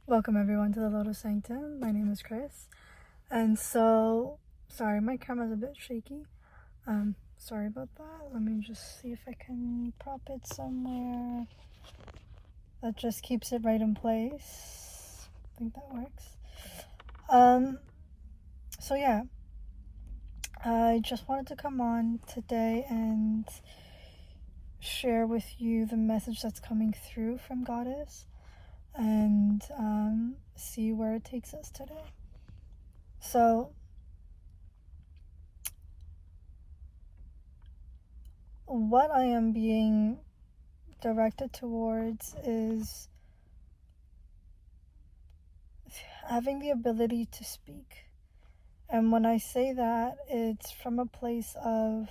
Welcome everyone to the Lotus Sanctum. My name is Chris. And so, sorry, my camera's a bit shaky. Sorry about that. Let me just see if I can prop it somewhere that just keeps it right in place. I think that works. So yeah, I just wanted to come on today and share with you the message that's coming through from Goddess and see where it takes us today. So, what I am being directed towards is having the ability to speak. And when I say that, it's from a place of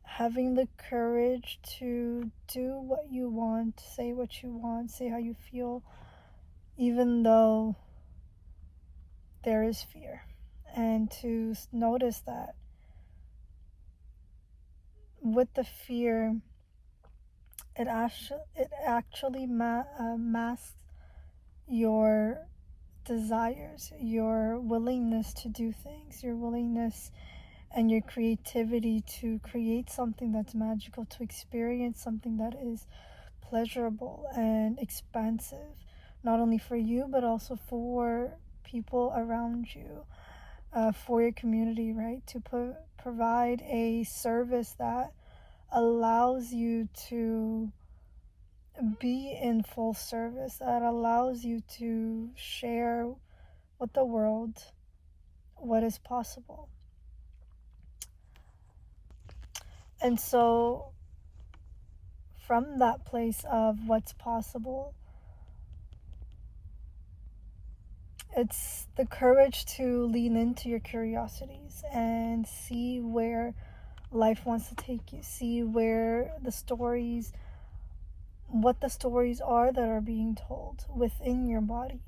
having the courage to do what you want, say what you want, say how you feel, even though there is fear. And to notice that with the fear, it actually masks your desires, your willingness to do things, your willingness and your creativity to create something that's magical, to experience something that is pleasurable and expansive, not only for you, but also for people around you, for your community, right? To provide a service that allows you to be in full service, that allows you to share with the world what is possible. And so, from that place of what's possible, it's the courage to lean into your curiosities and see where life wants to take you, see where what the stories are that are being told within your body.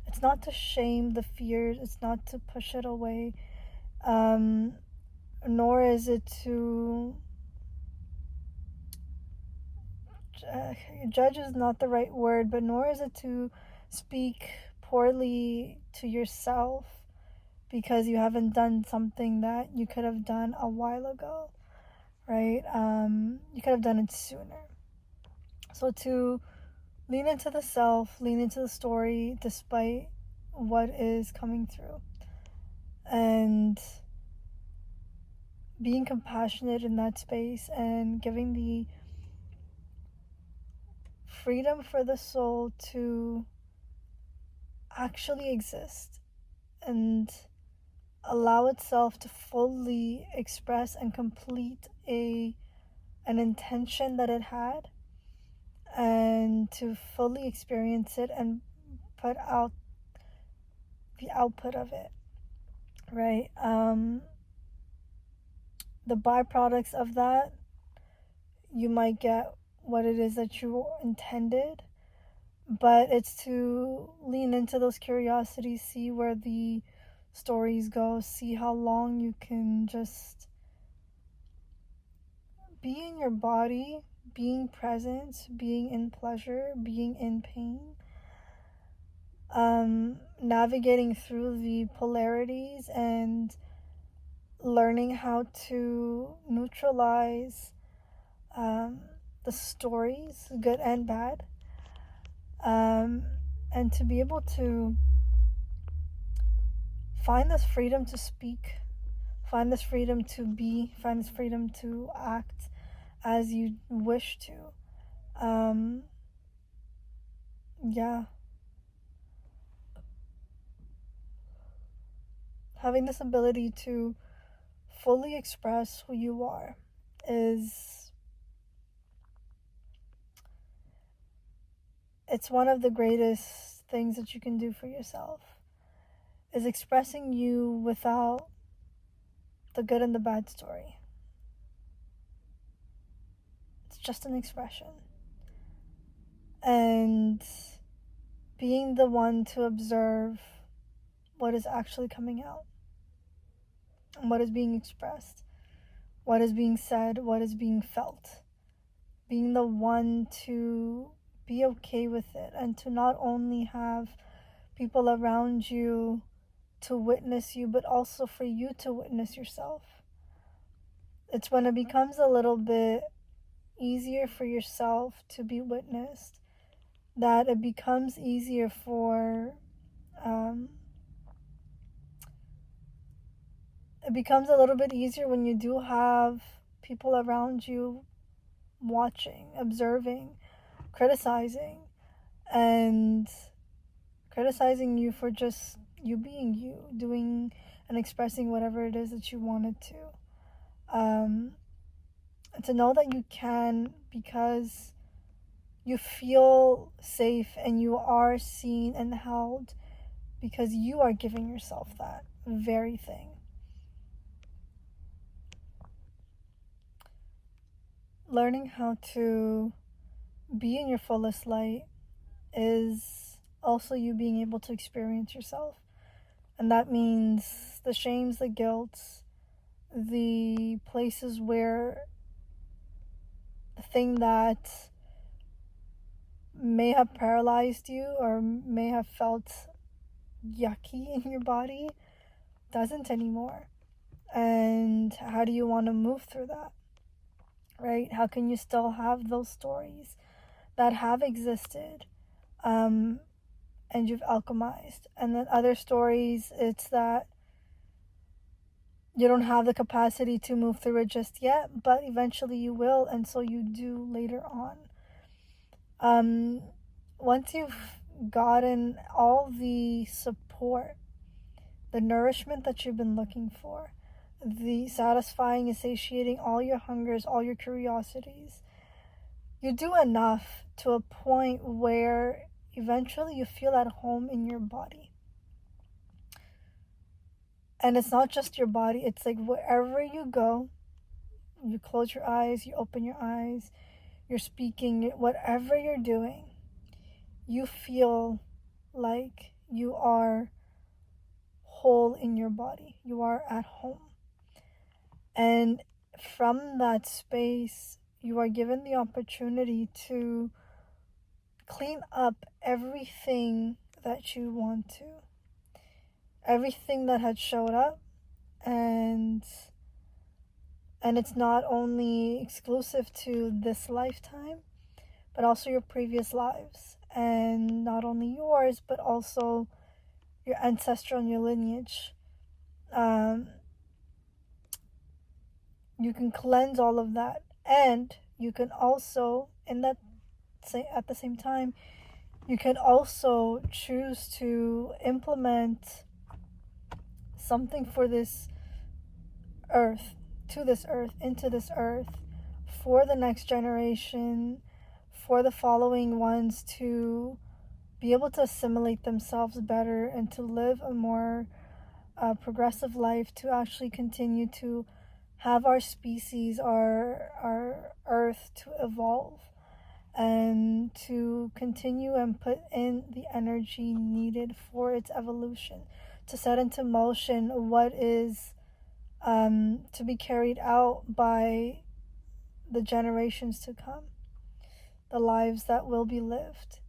It's not to shame the fears, it's not to push it away, nor is it to judge is not the right word, but nor is it to speak poorly to yourself because you haven't done something that you could have done a while ago, right? You could have done it sooner. So to lean into the self, lean into the story despite what is coming through, and being compassionate in that space and giving the freedom for the soul to actually exist and allow itself to fully express and complete an intention that it had, and to fully experience it and put out the output of it, right? The byproducts of that, you might get what it is that you intended, but it's to lean into those curiosities, see where the stories go, see how long you can just be in your body, being present, being in pleasure, being in pain, navigating through the polarities and learning how to neutralize the stories, good and bad, and to be able to find this freedom to speak, find this freedom to be, find this freedom to act as you wish to. Yeah. Having this ability to fully express who you are it's one of the greatest things that you can do for yourself, is expressing you without the good and the bad story. It's just an expression. And being the one to observe what is actually coming out and what is being expressed, what is being said, what is being felt. Being the one to be okay with it, and to not only have people around you to witness you, but also for you to witness yourself. It's when it becomes a little bit easier for yourself to be witnessed that it becomes easier for it becomes a little bit easier when you do have people around you watching, observing, criticizing, and criticizing you for just you being you, doing and expressing whatever it is that you wanted to. And to know that you can, because you feel safe and you are seen and held, because you are giving yourself that very thing. Learning how to be in your fullest light is also you being able to experience yourself. And that means the shames, the guilts, the places where the thing that may have paralyzed you or may have felt yucky in your body doesn't anymore. And how do you want to move through that? Right? How can you still have those stories that have existed and you've alchemized? And then other stories, it's that you don't have the capacity to move through it just yet, but eventually you will, and so you do later on. Once you've gotten all the support, the nourishment that you've been looking for, the satisfying and satiating all your hungers, all your curiosities, you do enough to a point where eventually you feel at home in your body. And it's not just your body, it's like wherever you go, you close your eyes, you open your eyes, you're speaking, whatever you're doing, you feel like you are whole in your body. You are at home. And from that space, you are given the opportunity to clean up everything that you want to. Everything that had showed up, and it's not only exclusive to this lifetime, but also your previous lives. And not only yours, but also your ancestral and your lineage. You can cleanse all of that, and you can also, at the same time, you can also choose to implement something for this earth, to this earth, into this earth, for the next generation, for the following ones to be able to assimilate themselves better and to live a more progressive life, to actually continue to have our species, our earth to evolve, and to continue and put in the energy needed for its evolution, to set into motion what is to be carried out by the generations to come, the lives that will be lived,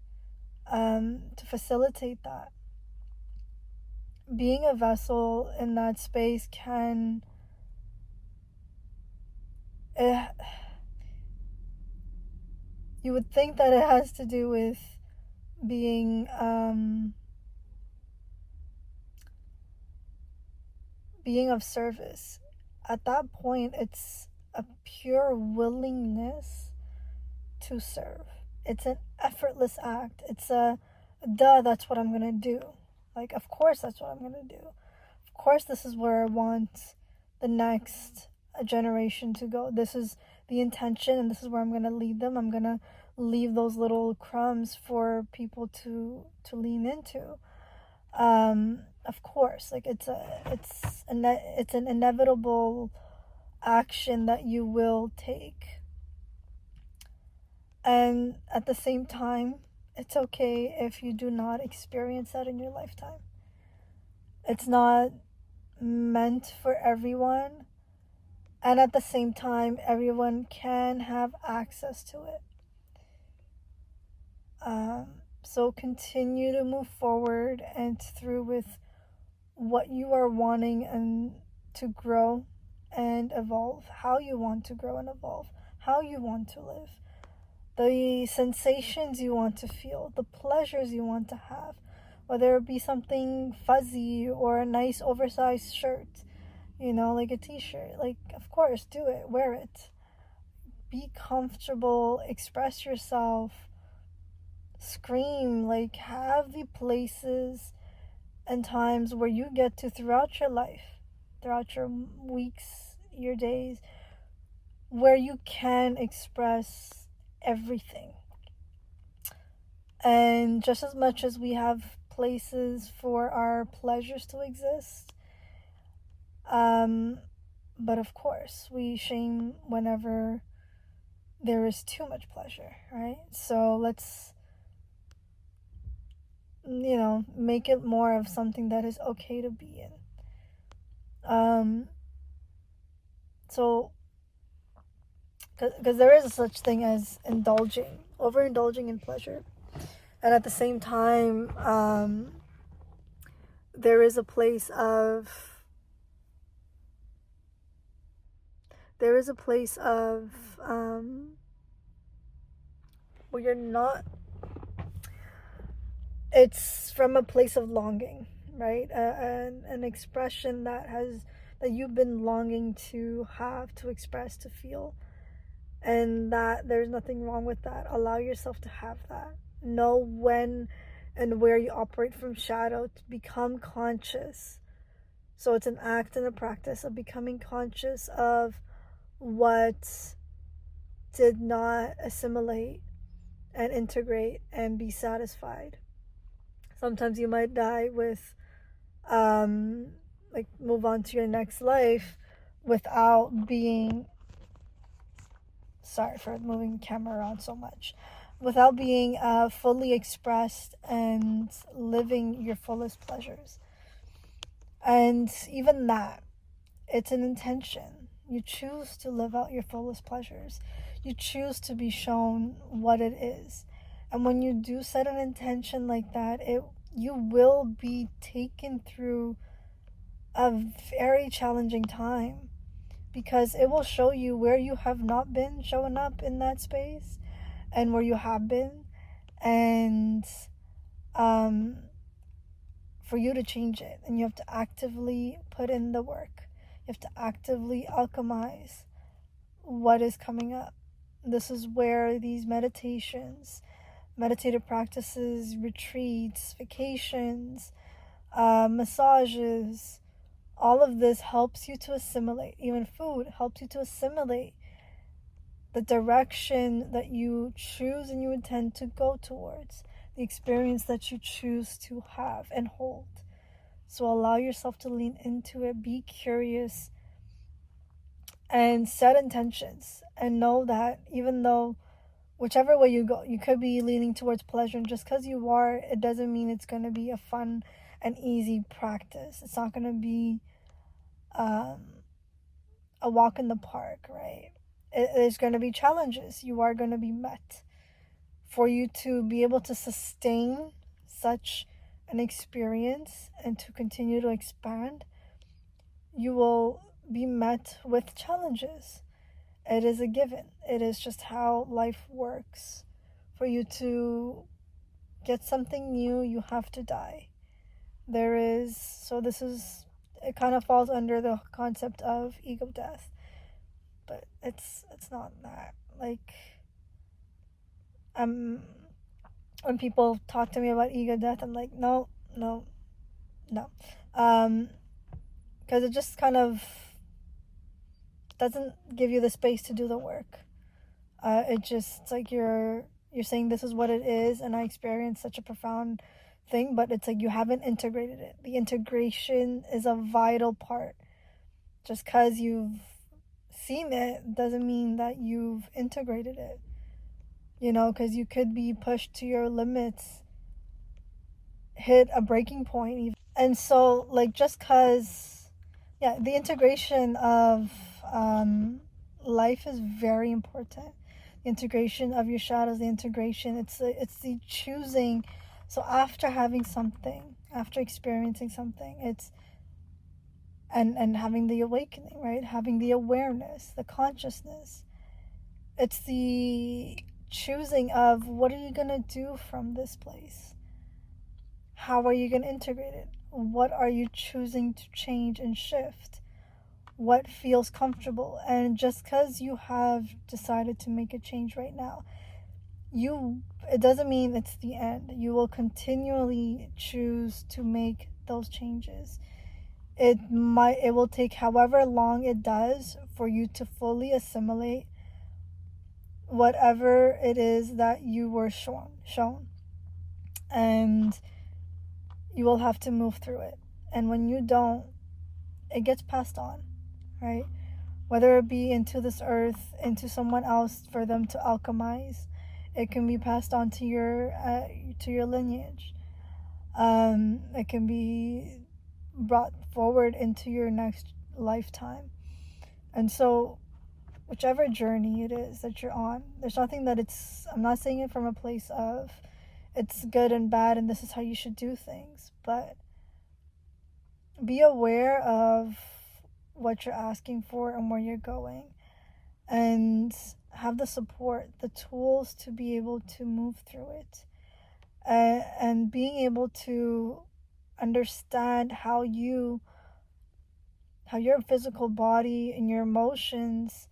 to facilitate that. Being a vessel in that space can you would think that it has to do with being of service. At that point, it's a pure willingness to serve. It's an effortless act. It's a that's what I'm gonna do. Like, of course that's what I'm gonna do. Of course this is where I want the next generation to go. This is the intention, and this is where I'm gonna lead them. I'm gonna leave those little crumbs for people to lean into. Of course, like it's an inevitable action that you will take. And at the same time, it's okay if you do not experience that in your lifetime. It's not meant for everyone. And at the same time, everyone can have access to it. Um, so continue to move forward and through with what you are wanting and to grow and evolve, how you want to grow and evolve, how you want to live, the sensations you want to feel, the pleasures you want to have, whether it be something fuzzy or a nice oversized shirt, like a t-shirt. Like, of course, do it, wear it, be comfortable, express yourself, scream, like have the places and times where you get to throughout your life, throughout your weeks, your days, where you can express everything. And just as much as we have places for our pleasures to exist, but of course we shame whenever there is too much pleasure, right? So let's make it more of something that is okay to be in. So because there is such thing as overindulging in pleasure, and at the same time, there is a place of where you're not. It's from a place of longing, right? An expression that you've been longing to have, to express, to feel, and that there's nothing wrong with that. Allow yourself to have that. Know when and where you operate from shadow, to become conscious. So it's an act and a practice of becoming conscious of what did not assimilate and integrate and be satisfied. Sometimes you might die with move on to your next life without being, sorry for moving the camera around so much, without being fully expressed and living your fullest pleasures. And even that, it's an intention. You choose to live out your fullest pleasures. You choose to be shown what it is. And when you do set an intention like that, you will be taken through a very challenging time, because it will show you where you have not been showing up in that space and where you have been, and for you to change it. And you have to actively put in the work. You have to actively alchemize what is coming up. This is where these meditative practices, retreats, vacations, massages, all of this helps you to assimilate. Even food helps you to assimilate the direction that you choose and you intend to go towards, the experience that you choose to have and hold. So allow yourself to lean into it, be curious, and set intentions. And know that even though whichever way you go, you could be leaning towards pleasure, and just because you are, it doesn't mean it's going to be a fun and easy practice. It's not going to be a walk in the park, right? There's going to be challenges. You are going to be met. For you to be able to sustain such an experience and to continue to expand, you will be met with challenges. It is a given. It is just how life works. For you to get something new, you have to die. It kind of falls under the concept of ego death. But it's not that. Like, when people talk to me about ego death, I'm like, no. Because it just kind of doesn't give you the space to do the work. It's like you're saying this is what it is, and I experienced such a profound thing, but it's like you haven't integrated it. The integration is a vital part. Just because you've seen it doesn't mean that you've integrated it. Because you could be pushed to your limits, hit a breaking point even. And so, like, just because, the integration of life is very important. integration of your shadows, the integration. It's the choosing. So after having something, after experiencing something, it's and having the awakening, right? Having the awareness, the consciousness. It's the choosing of what are you going to do from this place? How are you going to integrate it? What are you choosing to change and shift? What feels comfortable? And just because you have decided to make a change right now, it doesn't mean it's the end. You will continually choose to make those changes. It will take however long it does for you to fully assimilate whatever it is that you were shown. And you will have to move through it. And when you don't, it gets passed on, right? Whether it be into this earth, into someone else for them to alchemize, it can be passed on to your lineage. It can be brought forward into your next lifetime. And so whichever journey it is that you're on, there's nothing that I'm not saying it from a place of it's good and bad and this is how you should do things, but be aware of what you're asking for and where you're going, and have the support, the tools to be able to move through it, and being able to understand how your physical body and your emotions,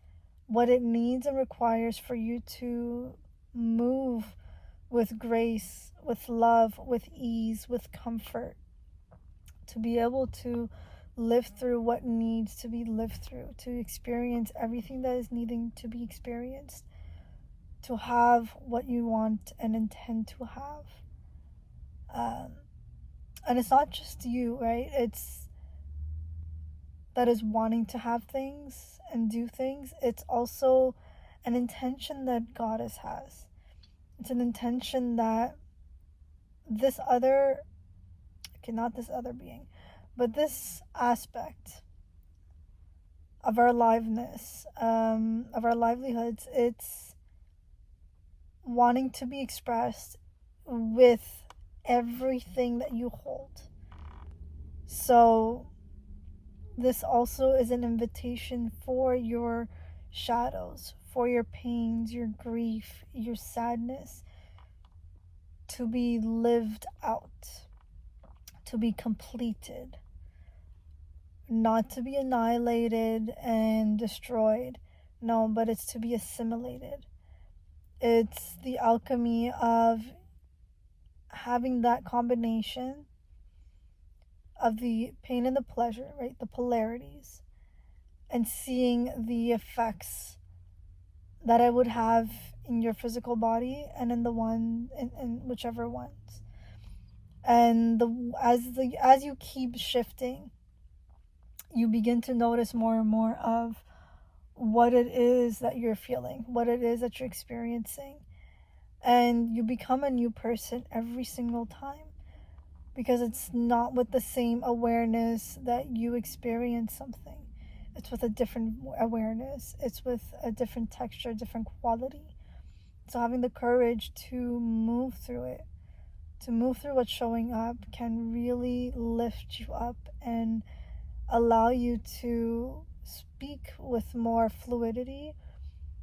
what it needs and requires for you to move with grace, with love, with ease, with comfort, to be able to live through what needs to be lived through, to experience everything that is needing to be experienced, to have what you want and intend to have. And it's not just you, right? It's that is wanting to have things and do things. It's also an intention that Goddess has. It's an intention that this other, okay, not this other being, but this aspect of our liveness, of our livelihoods, it's wanting to be expressed with everything that you hold. So this also is an invitation for your shadows, for your pains, your grief, your sadness, to be lived out, to be completed, not to be annihilated and destroyed. No, but it's to be assimilated. It's the alchemy of having that combination of the pain and the pleasure, right? The polarities, and seeing the effects that I would have in your physical body and in whichever ones. And as you keep shifting, you begin to notice more and more of what it is that you're feeling, what it is that you're experiencing. And you become a new person every single time, because it's not with the same awareness that you experience something. It's with a different awareness. It's with a different texture, different quality. So having the courage to move through it, to move through what's showing up, can really lift you up and allow you to speak with more fluidity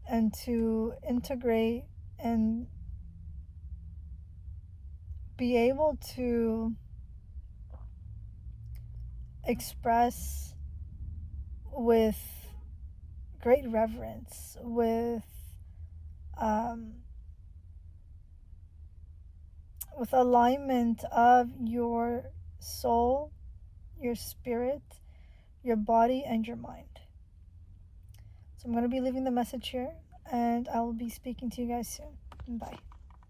and to integrate and be able to express with great reverence, with alignment of your soul, your spirit, your body, and your mind. So I'm going to be leaving the message here, and I will be speaking to you guys soon. Bye.